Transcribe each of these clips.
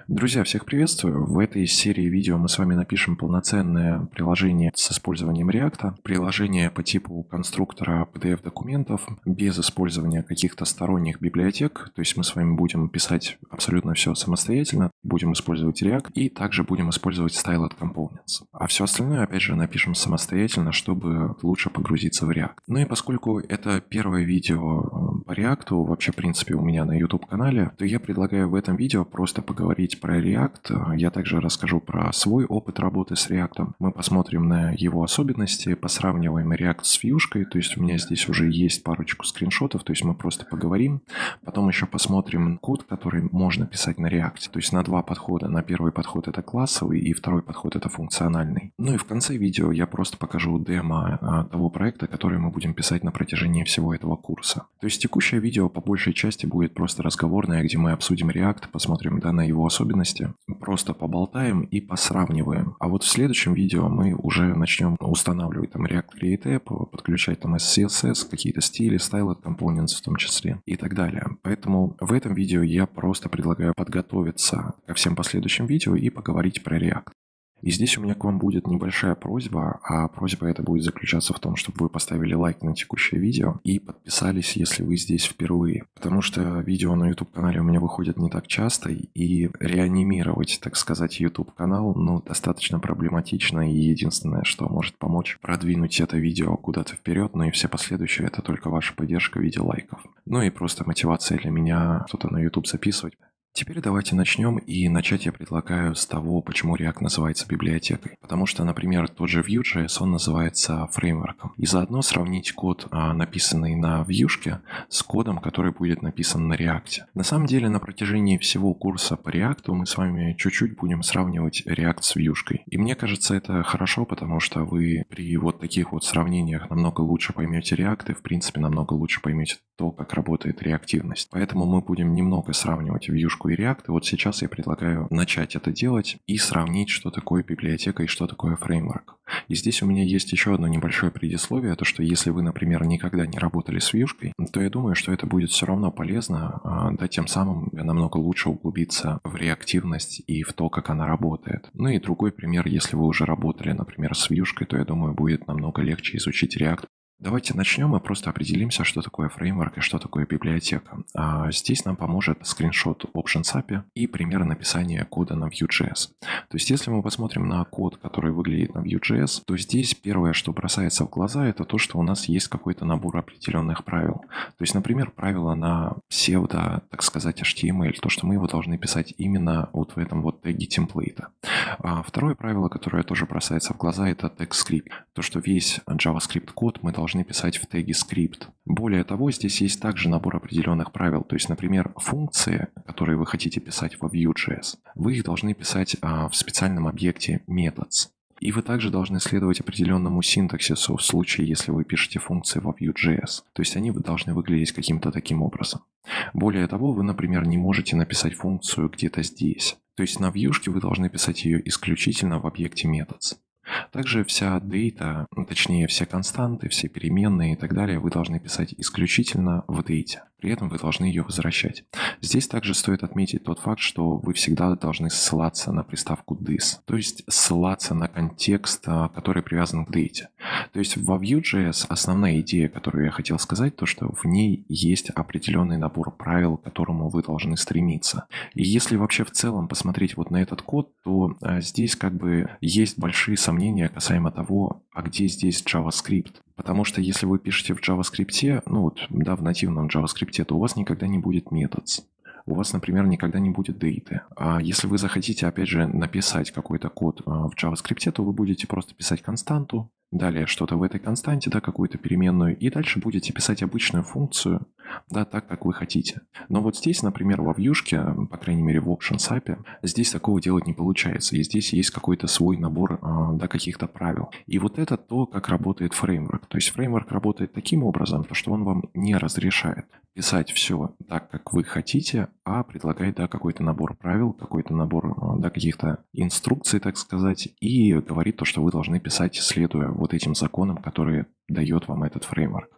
Друзья, всех приветствую! В этой серии видео мы с вами напишем полноценное приложение с использованием React. Приложение по типу конструктора PDF-документов, без использования каких-то сторонних библиотек. То есть мы с вами будем писать абсолютно все самостоятельно, будем использовать React и также будем использовать Styled Components. А все остальное, опять же, напишем самостоятельно, чтобы лучше погрузиться в React. Ну и поскольку это первое видео по React, вообще, в принципе, у меня на YouTube-канале, то я предлагаю в этом видео просто поговорить про React. Я также расскажу про свой опыт работы с React. Мы посмотрим на его особенности, посравниваем React с Vue'шкой. То есть у меня здесь уже есть парочку скриншотов, то есть мы просто поговорим. Потом еще посмотрим код, который можно писать на React. То есть на два подхода. На первый подход это классовый, и второй подход это функциональный. Ну и в конце видео я просто покажу демо того проекта, который мы будем писать на протяжении всего этого курса. То есть текущее видео по большей части будет просто разговорное, где мы обсудим React, посмотрим на его особенности, просто поболтаем и посравниваем. А вот в следующем видео мы уже начнем устанавливать там React Create App, подключать там CSS, какие-то стили, Styled Components в том числе и так далее. Поэтому в этом видео я просто предлагаю подготовиться ко всем последующим видео и поговорить про React. И здесь у меня к вам будет небольшая просьба, а просьба эта будет заключаться в том, чтобы вы поставили лайк на текущее видео и подписались, если вы здесь впервые. Потому что видео на YouTube-канале у меня выходят не так часто, и реанимировать, так сказать, YouTube-канал, достаточно проблематично, и единственное, что может помочь продвинуть это видео куда-то вперед, но и все последующие, это только ваша поддержка в виде лайков. Ну и просто мотивация для меня что-то на YouTube записывать. Теперь давайте начнем, и начать я предлагаю с того, почему React называется библиотекой. Потому что, например, тот же Vue.js, он называется фреймворком. И заодно сравнить код, написанный на Vue'шке, с кодом, который будет написан на React. На самом деле, на протяжении всего курса по React мы с вами чуть-чуть будем сравнивать React с Vue'шкой. И мне кажется, это хорошо, потому что вы при вот таких вот сравнениях намного лучше поймете React и, в принципе, намного лучше поймете то, как работает реактивность. Поэтому мы будем немного сравнивать Vue'шку и React. И вот сейчас я предлагаю начать это делать и сравнить, что такое библиотека и что такое фреймворк. И здесь у меня есть еще одно небольшое предисловие, то что если вы, например, никогда не работали с Vue'шкой, то я думаю, что это будет все равно полезно, тем самым намного лучше углубиться в реактивность и в то, как она работает. Ну и другой пример, если вы уже работали, например, с Vue'шкой, то я думаю, будет намного легче изучить React. Давайте начнем и просто определимся, что такое фреймворк и что такое библиотека. Здесь нам поможет скриншот Options API и пример написания кода на Vue.js. То есть, если мы посмотрим на код, который выглядит на Vue.js, то здесь первое, что бросается в глаза, это то, что у нас есть какой-то набор определенных правил. То есть, например, правило на псевдо, так сказать, HTML, то, что мы его должны писать именно вот в этом вот теге темплейта. Второе правило, которое тоже бросается в глаза, это TagScript. То, что весь JavaScript код мы должны писать в теге script. Более того, здесь есть также набор определенных правил. То есть, например, функции, которые вы хотите писать во Vue.js, вы их должны писать в специальном объекте methods. И вы также должны следовать определенному синтаксису в случае, если вы пишете функции во Vue.js. То есть они должны выглядеть каким-то таким образом. Более того, вы, например, не можете написать функцию где-то здесь. То есть на Vue'шке вы должны писать ее исключительно в объекте methods. Также вся data, точнее все константы, все переменные и так далее вы должны писать исключительно в data. При этом вы должны ее возвращать. Здесь также стоит отметить тот факт, что вы всегда должны ссылаться на приставку this, то есть ссылаться на контекст, который привязан к data. То есть во Vue.js основная идея, которую я хотел сказать, то что в ней есть определенный набор правил, к которому вы должны стремиться. И если вообще в целом посмотреть вот на этот код, то здесь как бы есть большие сомнения касаемо того, а где здесь JavaScript. Потому что если вы пишете в JavaScript, в нативном JavaScript, то у вас никогда не будет methods. У вас, например, никогда не будет data. А если вы захотите, опять же, написать какой-то код в JavaScript, то вы будете просто писать константу, далее что-то в этой константе, какую-то переменную, и дальше будете писать обычную функцию, так, как вы хотите. Но вот здесь, например, во Vue'шке, по крайней мере в Options API, здесь такого делать не получается. И здесь есть какой-то свой набор каких-то правил. И вот это то, как работает фреймворк. То есть фреймворк работает таким образом, что он вам не разрешает писать все так, как вы хотите, а предлагает какой-то набор правил, какой-то набор каких-то инструкций, так сказать, и говорит то, что вы должны писать, следуя вот этим законам, которые дает вам этот фреймворк.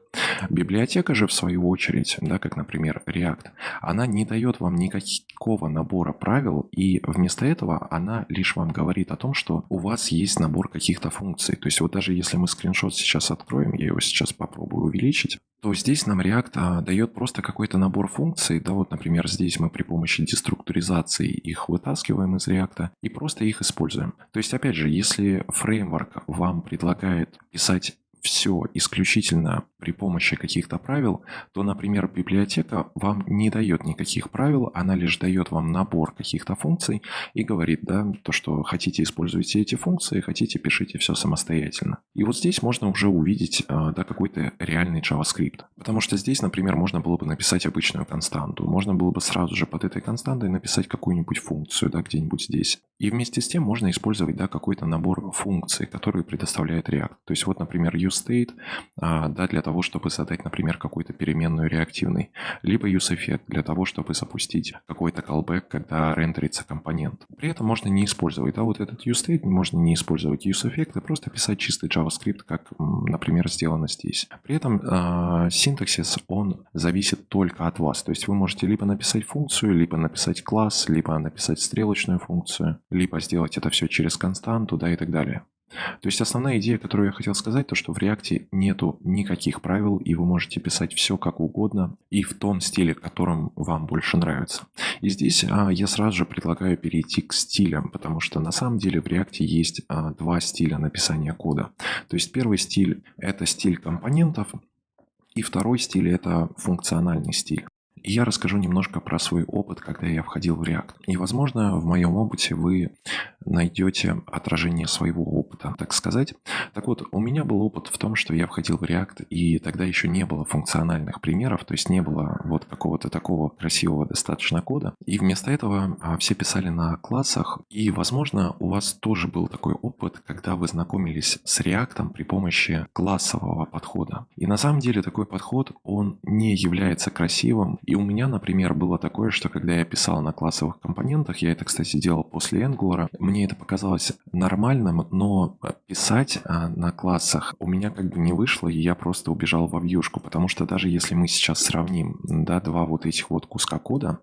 Библиотека же, в свою очередь, да, как, например, React, она не дает вам никакого набора правил, и вместо этого она лишь вам говорит о том, что у вас есть набор каких-то функций. То есть вот даже если мы скриншот сейчас откроем, я его сейчас попробую увеличить, то здесь нам React дает просто какой-то набор функций. Да, вот, например, здесь мы при помощи деструктуризации их вытаскиваем из React и просто их используем. То есть, опять же, если фреймворк вам предлагает писать все исключительно при помощи каких-то правил, то, например, библиотека вам не дает никаких правил, она лишь дает вам набор каких-то функций и говорит, да, то, что хотите используйте эти функции, хотите пишите все самостоятельно. И вот здесь можно уже увидеть, да, какой-то реальный JavaScript. Потому что здесь, например, можно было бы написать обычную константу, можно было бы сразу же под этой константой написать какую-нибудь функцию, да, где-нибудь здесь. И вместе с тем можно использовать, да, какой-то набор функций, которые предоставляет React. То есть вот, например, useState, да, для того, чтобы задать, например, какую-то переменную реактивный, либо useEffect для того, чтобы запустить какой-то callback, когда рендерится компонент. При этом можно не использовать, да, вот этот useState, можно не использовать useEffect, а просто писать чистый JavaScript, как, например, сделано здесь. При этом синтаксис, он зависит только от вас. То есть вы можете либо написать функцию, либо написать класс, либо написать стрелочную функцию, либо сделать это все через константу, да, и так далее. То есть основная идея, которую я хотел сказать, то что в React нету никаких правил, и вы можете писать все как угодно и в том стиле, которым вам больше нравится. И здесь я сразу же предлагаю перейти к стилям, потому что на самом деле в React есть два стиля написания кода. То есть первый стиль — это стиль компонентов, и второй стиль — это функциональный стиль. И я расскажу немножко про свой опыт, когда я входил в React. И, возможно, в моем опыте вы найдете отражение своего опыта, так сказать. Так вот, у меня был опыт в том, что я входил в React, и тогда еще не было функциональных примеров, то есть не было вот какого-то такого красивого достаточно кода. И вместо этого все писали на классах. И, возможно, у вас тоже был такой опыт, когда вы знакомились с React при помощи классового подхода. И на самом деле такой подход, он не является красивым. И у меня, например, было такое, что когда я писал на классовых компонентах, я это, кстати, делал после Angular, мне это показалось нормальным, но писать на классах у меня как бы не вышло, и я просто убежал во вьюшку, потому что даже если мы сейчас сравним, да, два вот этих вот куска кода,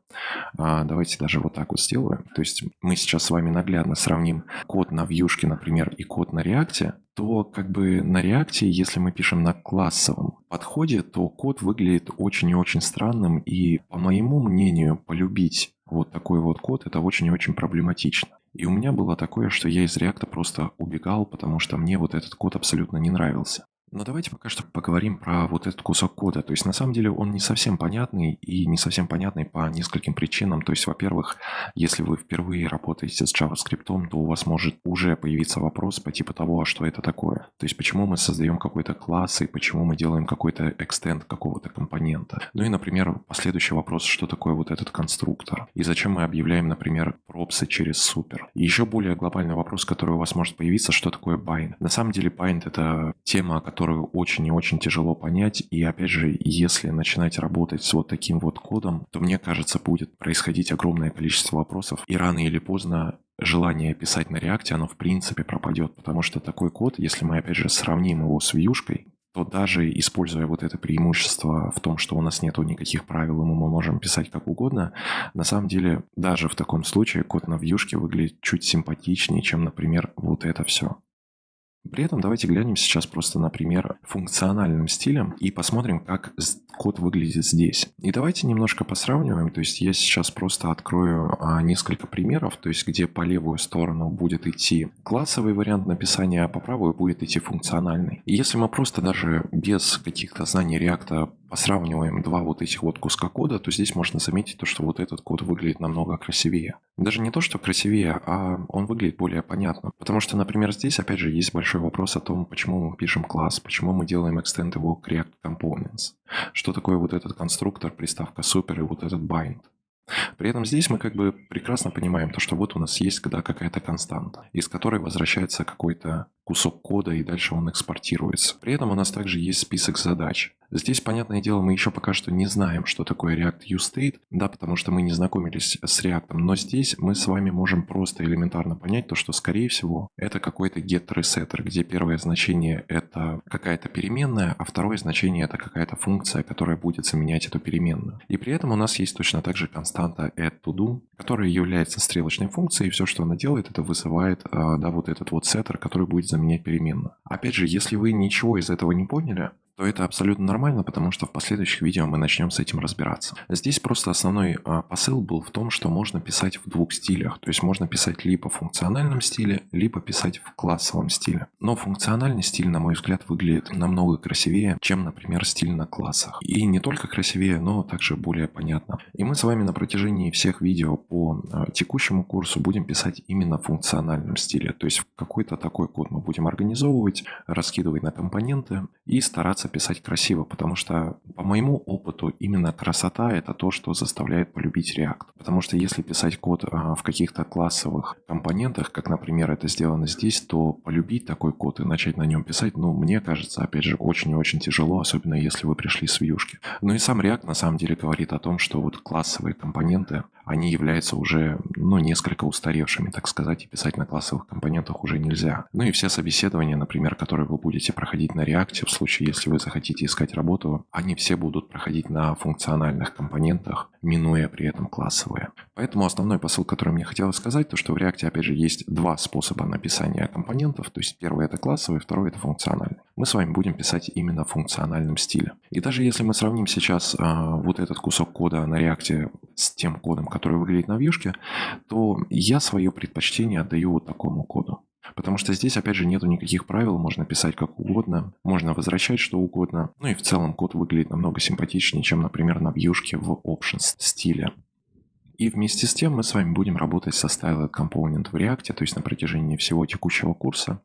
давайте даже вот так вот сделаю, то есть мы сейчас с вами наглядно сравним код на вьюшке, например, и код на React, то как бы на React, если мы пишем на классовом подходе, то код выглядит очень и очень странным, и, по моему мнению, полюбить вот такой вот код — это очень и очень проблематично. И у меня было такое, что я из React просто убегал, потому что мне вот этот код абсолютно не нравился. Но давайте пока что поговорим про вот этот кусок кода. То есть на самом деле он не совсем понятный, и не совсем понятный по нескольким причинам. То есть, во-первых, если вы впервые работаете с JavaScript, то у вас может уже появиться вопрос по типу того, а что это такое. То есть почему мы создаем какой-то класс, и почему мы делаем какой-то экстенд какого-то компонента. Ну и, например, последующий вопрос, что такое вот этот конструктор. И зачем мы объявляем, например, пропсы через супер. И еще более глобальный вопрос, который у вас может появиться, что такое bind. На самом деле bind — это тема, которую очень и очень тяжело понять. И опять же, если начинать работать с вот таким вот кодом, то, мне кажется, будет происходить огромное количество вопросов. И рано или поздно желание писать на React, оно в принципе пропадет. Потому что такой код, если мы опять же сравним его с вьюшкой, то даже используя вот это преимущество в том, что у нас нету никаких правил, и мы можем писать как угодно, на самом деле даже в таком случае код на вьюшке выглядит чуть симпатичнее, чем, например, вот это все. При этом давайте глянем сейчас просто на пример функциональным стилем и посмотрим, как код выглядит здесь. И давайте немножко посравниваем. То есть я сейчас просто открою несколько примеров, то есть где по левую сторону будет идти классовый вариант написания, а по правую будет идти функциональный. И если мы просто даже без каких-то знаний React посравниваем два вот этих вот куска кода, то здесь можно заметить то, что вот этот код выглядит намного красивее. Даже не то, что красивее, а он выглядит более понятно. Потому что, например, здесь опять же есть большой вопрос о том, почему мы пишем класс, почему мы делаем extend его к React Components. Что такое вот этот конструктор, приставка super и вот этот bind. При этом здесь мы как бы прекрасно понимаем то, что вот у нас есть какая-то константа, из которой возвращается какой-то кусок кода, и дальше он экспортируется. При этом у нас также есть список задач. Здесь, понятное дело, мы еще пока что не знаем, что такое React UseState, да, потому что мы не знакомились с React, но здесь мы с вами можем просто элементарно понять то, что, скорее всего, это какой-то getter-setter, где первое значение это какая-то переменная, а второе значение это какая-то функция, которая будет заменять эту переменную. И при этом у нас есть точно так же константа add_to_do, которая является стрелочной функцией, и все, что она делает, это вызывает, да, вот этот вот setter, который будет заменять переменную. Опять же, если вы ничего из этого не поняли, то это абсолютно нормально, потому что в последующих видео мы начнем с этим разбираться. Здесь просто основной посыл был в том, что можно писать в двух стилях. То есть можно писать либо в функциональном стиле, либо писать в классовом стиле. Но функциональный стиль, на мой взгляд, выглядит намного красивее, чем, например, стиль на классах. И не только красивее, но также более понятно. И мы с вами на протяжении всех видео по текущему курсу будем писать именно в функциональном стиле. То есть какой-то такой код мы будем организовывать, раскидывать на компоненты и стараться писать красиво, потому что, по моему опыту, именно красота – это то, что заставляет полюбить React. Потому что если писать код в каких-то классовых компонентах, как, например, это сделано здесь, то полюбить такой код и начать на нем писать, мне кажется, опять же, очень и очень тяжело, особенно если вы пришли с вьюшки. Ну и сам React на самом деле говорит о том, что вот классовые компоненты, они являются уже, несколько устаревшими, так сказать, и писать на классовых компонентах уже нельзя. Ну и все собеседования, например, которые вы будете проходить на React, в случае, если вы захотите искать работу, они все будут проходить на функциональных компонентах, минуя при этом классовые. Поэтому основной посыл, который мне хотелось сказать, то что в React, опять же, есть два способа написания компонентов. То есть первый это классовый, второй это функциональный. Мы с вами будем писать именно в функциональном стиле. И даже если мы сравним сейчас вот этот кусок кода на React с тем кодом, который выглядит на вьюшке, то я свое предпочтение отдаю вот такому коду. Потому что здесь, опять же, нету никаких правил, можно писать как угодно, можно возвращать что угодно. Ну и в целом код выглядит намного симпатичнее, чем, например, на вьюшке в Options стиле. И вместе с тем мы с вами будем работать со Styled Component в React, то есть на протяжении всего текущего курса.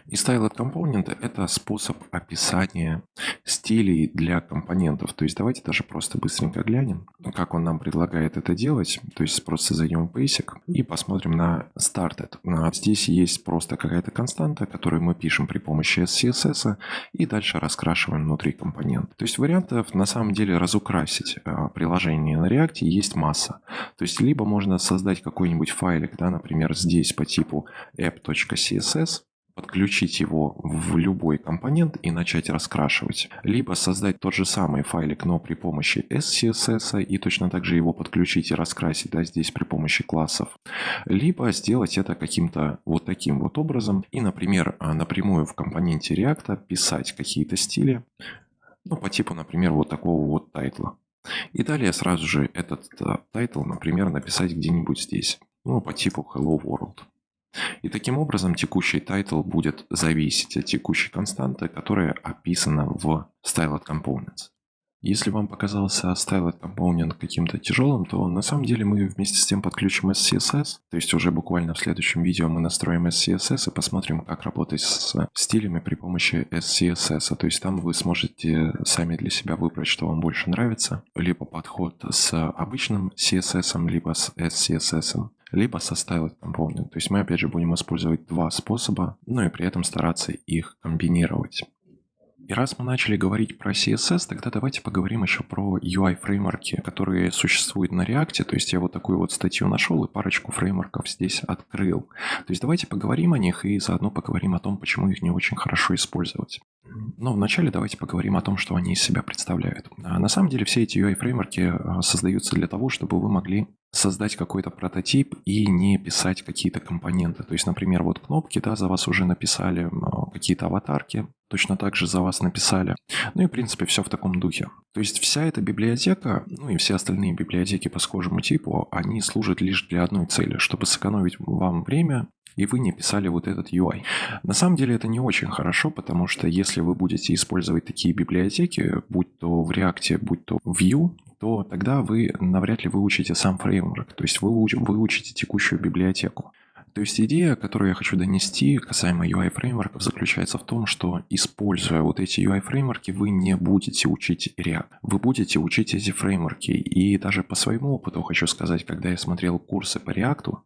И Styled Component – это способ описания стилей для компонентов. То есть давайте даже просто быстренько глянем, как он нам предлагает это делать. То есть просто зайдем в Basic и посмотрим на Started. Здесь есть просто какая-то константа, которую мы пишем при помощи SCSS и дальше раскрашиваем внутри компонента. То есть вариантов на самом деле разукрасить приложение на React есть масса. То есть либо можно создать какой-нибудь файлик, да, например, здесь по типу app.css, подключить его в любой компонент и начать раскрашивать. Либо создать тот же самый файлик, но при помощи SCSS и точно так же его подключить и раскрасить, да, здесь при помощи классов. Либо сделать это каким-то вот таким вот образом и, например, напрямую в компоненте React писать какие-то стили, по типу, например, вот такого вот тайтла. И далее сразу же этот тайтл, например, написать где-нибудь здесь, по типу Hello World. И таким образом текущий тайтл будет зависеть от текущей константы, которая описана в Styled Components. Если вам показался Styled Component каким-то тяжелым, то на самом деле мы вместе с тем подключим SCSS. То есть уже буквально в следующем видео мы настроим SCSS и посмотрим, как работать с стилями при помощи SCSS. То есть там вы сможете сами для себя выбрать, что вам больше нравится. Либо подход с обычным CSS, либо с SCSS. Либо со Styled Component. То есть мы опять же будем использовать два способа, и при этом стараться их комбинировать. И раз мы начали говорить про CSS, тогда давайте поговорим еще про UI-фреймворки, которые существуют на React. То есть я вот такую вот статью нашел и парочку фреймворков здесь открыл. То есть давайте поговорим о них и заодно поговорим о том, почему их не очень хорошо использовать. Но вначале давайте поговорим о том, что они из себя представляют. На самом деле все эти UI-фреймворки создаются для того, чтобы вы могли создать какой-то прототип и не писать какие-то компоненты. То есть, например, вот кнопки, да, за вас уже написали, какие-то аватарки точно так же за вас написали. И, в принципе, все в таком духе. То есть, вся эта библиотека, и все остальные библиотеки по схожему типу, они служат лишь для одной цели, чтобы сэкономить вам время, и вы не писали вот этот UI. На самом деле это не очень хорошо, потому что если вы будете использовать такие библиотеки, будь то в React, будь то в Vue, то тогда вы навряд ли выучите сам фреймворк, то есть вы выучите текущую библиотеку. То есть идея, которую я хочу донести касаемо UI-фреймворков, заключается в том, что, используя вот эти UI-фреймворки, вы не будете учить React. Вы будете учить эти фреймворки. И даже по своему опыту хочу сказать, когда я смотрел курсы по React,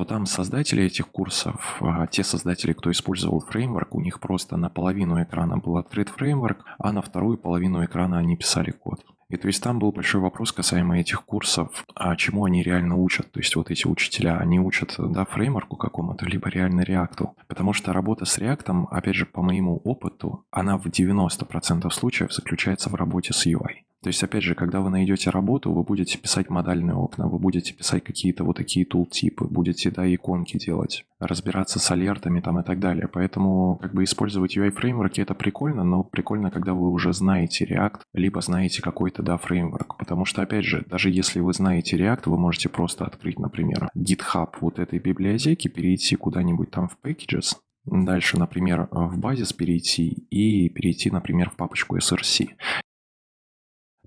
то там создатели этих курсов, те создатели, кто использовал фреймворк, у них просто на половину экрана был открыт фреймворк, а на вторую половину экрана они писали код. И то есть там был большой вопрос касаемо этих курсов, а чему они реально учат. То есть вот эти учителя, они учат, да, фреймворку какому-то, либо реально реакту. Потому что работа с реактом, опять же, по моему опыту, она в 90% случаев заключается в работе с UI. То есть, опять же, когда вы найдете работу, вы будете писать модальные окна, вы будете писать какие-то вот такие тултипы, будете, да, иконки делать, разбираться с алертами там и так далее. Поэтому, как бы, использовать UI-фреймворки это прикольно, но прикольно, когда вы уже знаете React, либо знаете какой-то, да, фреймворк. Потому что, опять же, даже если вы знаете React, вы можете просто открыть, например, GitHub вот этой библиотеки, перейти куда-нибудь там в Packages, дальше, например, в базис перейти, например, в папочку SRC.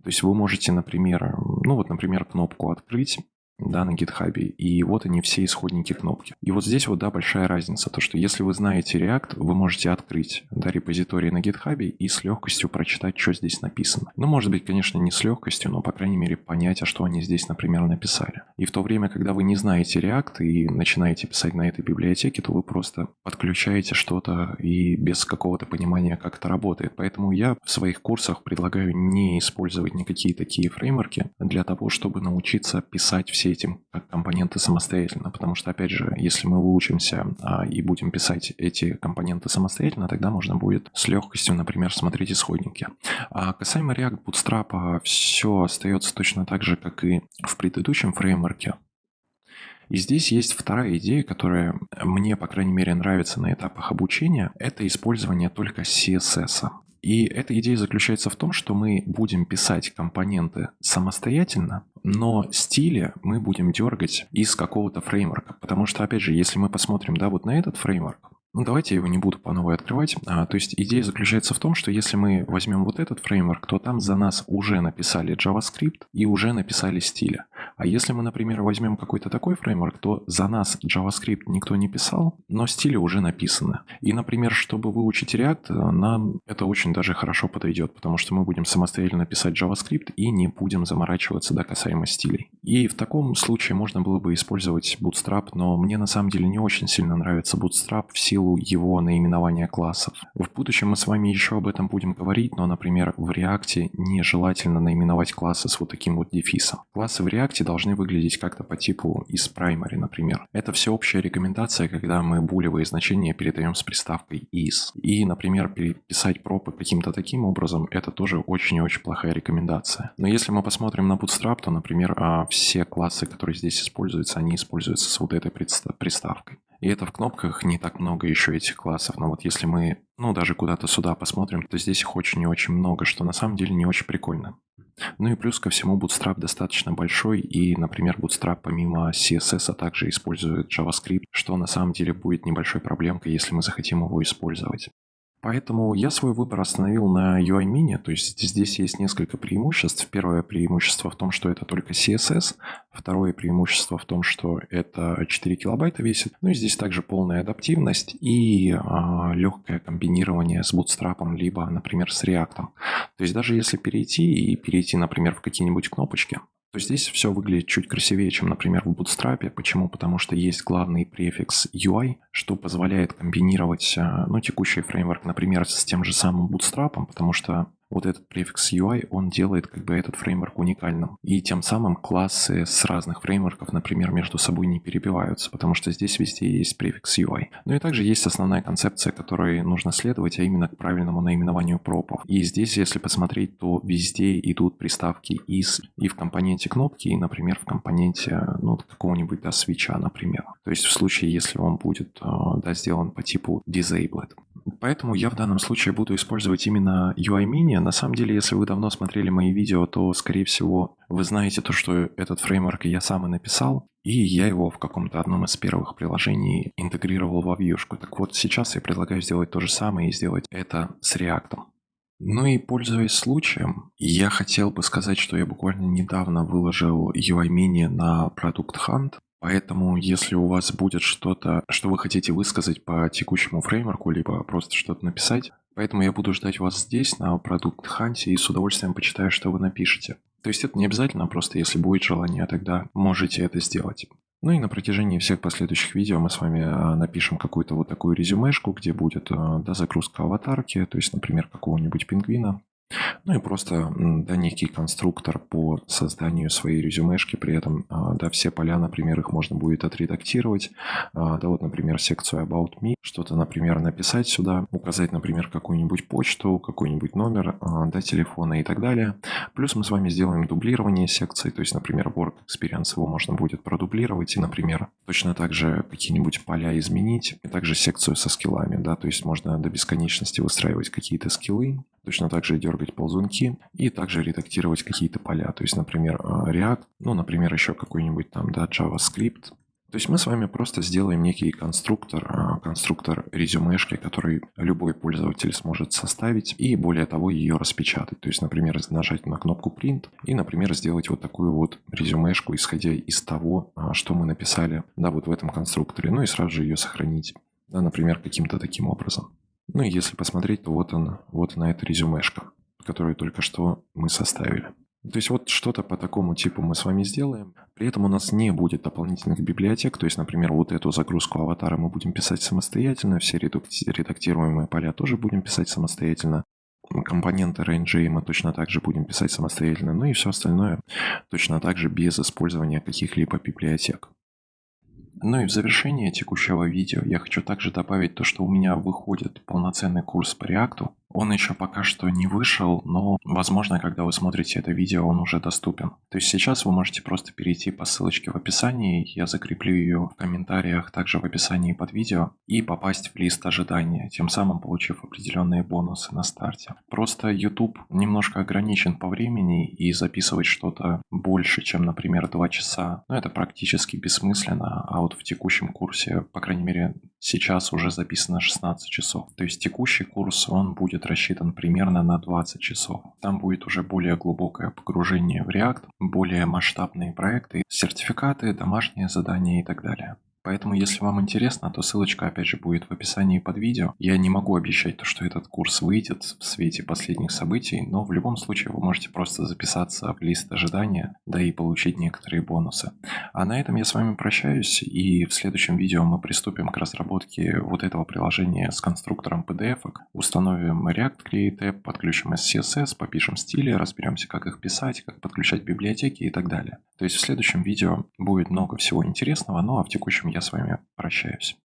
То есть вы можете, например, например, кнопку открыть, да, на GitHub, и вот они все исходники кнопки. И вот здесь вот, да, большая разница, то что если вы знаете React, вы можете открыть, да, репозиторий на GitHub и с легкостью прочитать, что здесь написано. Ну, может быть, конечно, не с легкостью, но, по крайней мере, понять, а что они здесь, например, написали. И в то время, когда вы не знаете React и начинаете писать на этой библиотеке, то вы просто подключаете что-то и без какого-то понимания, как это работает. Поэтому я в своих курсах предлагаю не использовать никакие такие фреймворки для того, чтобы научиться писать все эти компоненты самостоятельно, потому что, опять же, если мы выучимся и будем писать эти компоненты самостоятельно, тогда можно будет с легкостью, например, смотреть исходники. А касаемо React Bootstrap, все остается точно так же, как и в предыдущем фреймворке. И здесь есть вторая идея, которая мне, по крайней мере, нравится на этапах обучения, это использование только CSS. И эта идея заключается в том, что мы будем писать компоненты самостоятельно, но стили мы будем дергать из какого-то фреймворка. Потому что, опять же, если мы посмотрим, да, вот на этот фреймворк, давайте я его не буду по новой открывать. То есть идея заключается в том, что если мы возьмем вот этот фреймворк, то там за нас уже написали JavaScript и уже написали стили. А если мы, например, возьмем какой-то такой фреймворк, то за нас JavaScript никто не писал, но стили уже написаны. И, например, чтобы выучить React, нам это очень даже хорошо подойдет, потому что мы будем самостоятельно писать JavaScript и не будем заморачиваться, да, касаемо стилей. И в таком случае можно было бы использовать Bootstrap, но мне на самом деле не очень сильно нравится Bootstrap в силу его наименования классов. В будущем мы с вами еще об этом будем говорить, но, например, в React нежелательно наименовать классы с вот таким вот дефисом. Классы в React должны выглядеть как-то по типу из primary, например. Это всеобщая рекомендация, когда мы булевые значения передаем с приставкой is. И, например, переписать пропы каким-то таким образом, это тоже очень и очень плохая рекомендация. Но если мы посмотрим на Bootstrap, то, например, все классы, которые здесь используются, они используются с вот этой приставкой. И это в кнопках не так много еще этих классов. Но вот если мы, даже куда-то сюда посмотрим, то здесь их очень и очень много, что на самом деле не очень прикольно. Ну и плюс ко всему Bootstrap достаточно большой, и, например, Bootstrap помимо CSS также использует JavaScript, что на самом деле будет небольшой проблемкой, если мы захотим его использовать. Поэтому я свой выбор остановил на UI Mini, то есть здесь есть несколько преимуществ. Первое преимущество в том, что это только CSS. Второе преимущество в том, что это 4 килобайта весит. Ну и здесь также полная адаптивность и легкое комбинирование с Bootstrap, либо, например, с React. То есть даже если перейти, например, в какие-нибудь кнопочки, то здесь все выглядит чуть красивее, чем, например, в Bootstrap. Почему? Потому что есть главный префикс UI, что позволяет комбинировать текущий фреймворк, например, с тем же самым Bootstrap, потому что вот этот префикс UI, он делает как бы этот фреймворк уникальным. И тем самым классы с разных фреймворков, например, между собой не перебиваются, потому что здесь везде есть префикс UI. Ну и также есть основная концепция, которой нужно следовать, а именно к правильному наименованию пропов. И здесь, если посмотреть, то везде идут приставки is и в компоненте кнопки, и, например, в компоненте какого-нибудь свитча, например. То есть в случае, если он будет сделан по типу disabled. Поэтому я в данном случае буду использовать именно UI Mini. На самом деле, если вы давно смотрели мои видео, то, скорее всего, вы знаете то, что этот фреймворк я сам и написал, и я его в каком-то одном из первых приложений интегрировал во вьюшку. Так вот, сейчас я предлагаю сделать то же самое и сделать это с React. Ну и, пользуясь случаем, я хотел бы сказать, что я буквально недавно выложил UI Mini на Product Hunt. Поэтому, если у вас будет что-то, что вы хотите высказать по текущему фреймворку, либо просто что-то написать, поэтому я буду ждать вас здесь, на Product Hunt, и с удовольствием почитаю, что вы напишете. То есть это не обязательно, просто если будет желание, тогда можете это сделать. Ну и на протяжении всех последующих видео мы с вами напишем какую-то вот такую резюмешку, где будет загрузка аватарки, то есть, например, какого-нибудь пингвина. Ну и просто, да, некий конструктор по созданию своей резюмешки. При этом, да, все поля, например, их можно будет отредактировать. Да, вот, например, секцию About Me, что-то, например, написать сюда, указать, например, какую-нибудь почту, какой-нибудь номер, да, телефона и так далее. Плюс мы с вами сделаем дублирование секций, то есть, например, Work Experience его можно будет продублировать и, например, точно так же какие-нибудь поля изменить, и также секцию со скиллами, да, то есть можно до бесконечности выстраивать какие-то скиллы, точно так же дергать ползунки и также редактировать какие-то поля. То есть, например, React, ну, например, еще какой-нибудь там, да, JavaScript. То есть мы с вами просто сделаем некий конструктор резюмешки, который любой пользователь сможет составить и, более того, ее распечатать. То есть, например, нажать на кнопку Print и, например, сделать вот такую вот резюмешку, исходя из того, что мы написали, да, вот в этом конструкторе, ну и сразу же ее сохранить, да, например, каким-то таким образом. Ну и если посмотреть, то вот она эта резюмешка, которую только что мы составили. То есть вот что-то по такому типу мы с вами сделаем. При этом у нас не будет дополнительных библиотек. То есть, например, вот эту загрузку аватара мы будем писать самостоятельно. Все редактируемые поля тоже будем писать самостоятельно. Компоненты range мы точно так же будем писать самостоятельно. Ну и все остальное точно так же без использования каких-либо библиотек. Ну и в завершение текущего видео я хочу также добавить то, что у меня выходит полноценный курс по React. Он еще пока что не вышел, но, возможно, когда вы смотрите это видео, он уже доступен. То есть сейчас вы можете просто перейти по ссылочке в описании, я закреплю ее в комментариях, также в описании под видео, и попасть в лист ожидания, тем самым получив определенные бонусы на старте. Просто YouTube немножко ограничен по времени, и записывать что-то больше, чем, например, 2 часа, ну это практически бессмысленно, а вот в текущем курсе, по крайней мере, сейчас уже записано 16 часов. То есть текущий курс, он будет рассчитан примерно на 20 часов. Там будет уже более глубокое погружение в React, более масштабные проекты, сертификаты, домашние задания и так далее. Поэтому, если вам интересно, то ссылочка опять же будет в описании под видео. Я не могу обещать то, что этот курс выйдет в свете последних событий, но в любом случае вы можете просто записаться в лист ожидания, да и получить некоторые бонусы. А на этом я с вами прощаюсь, и в следующем видео мы приступим к разработке вот этого приложения с конструктором PDF-ок. Установим React Create App, подключим CSS, попишем стили, разберемся, как их писать, как подключать библиотеки и так далее. То есть в следующем видео будет много всего интересного, ну а в текущем я с вами прощаюсь.